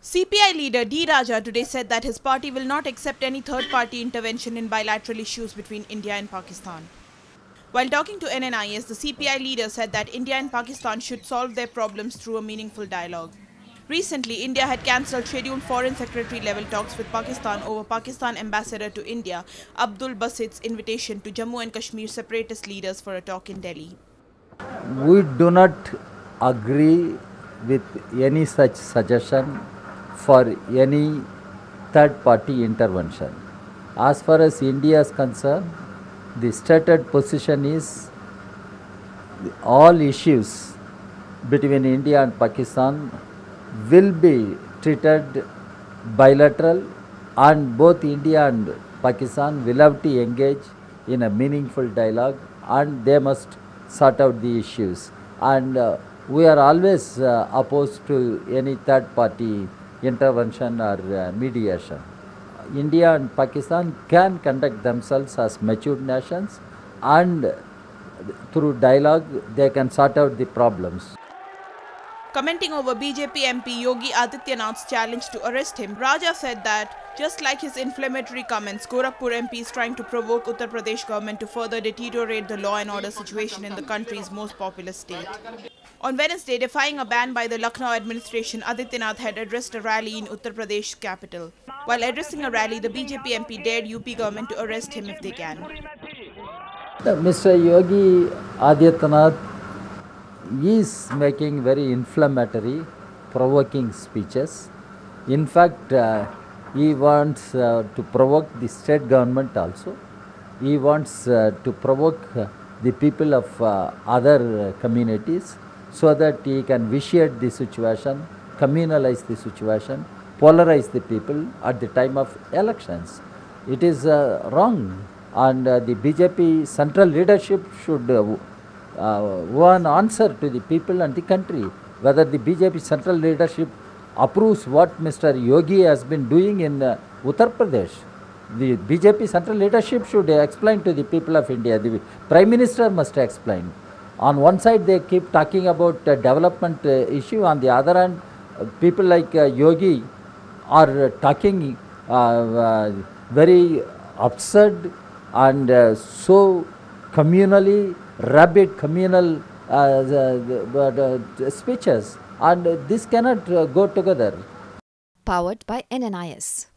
CPI leader D. Raja today said that his party will not accept any third-party intervention in bilateral issues between India and Pakistan. While talking to NNIS, the CPI leader said that India and Pakistan should solve their problems through a meaningful dialogue. Recently, India had cancelled scheduled foreign secretary-level talks with Pakistan over Pakistan ambassador to India, Abdul Basit's invitation to Jammu and Kashmir separatist leaders for a talk in Delhi. We do not agree with any such suggestion for any third party intervention. As far as India is concerned, the stated position is all issues between India and Pakistan will be treated bilateral, and both India and Pakistan will have to engage in a meaningful dialogue, and they must sort out the issues. And we are always opposed to any third party intervention or mediation. India and Pakistan can conduct themselves as mature nations, and through dialogue they can sort out the problems. Commenting over BJP MP Yogi Adityanath's challenge to arrest him, Raja said that, just like his inflammatory comments, Gorakhpur MP is trying to provoke Uttar Pradesh government to further deteriorate the law and order situation in the country's most populous state. On Wednesday, defying a ban by the Lucknow administration, Adityanath had addressed a rally in Uttar Pradesh capital. While addressing a rally, the BJP MP dared UP government to arrest him if they can. Mr. Yogi Adityanath is making very inflammatory, provoking speeches. In fact, he wants to provoke the state government also. He wants to provoke the people of other communities so that he can vitiate the situation, communalize the situation, polarize the people at the time of elections. It is wrong, and the BJP central leadership should one answer to the people and the country, whether the BJP central leadership approves what Mr. Yogi has been doing in Uttar Pradesh. The BJP central leadership should explain to the people of India. The Prime Minister must explain. On one side they keep talking about development issue, on the other hand people like Yogi are talking very absurd and so communally, rabid communal speeches, and this cannot go together. Powered by NNIS.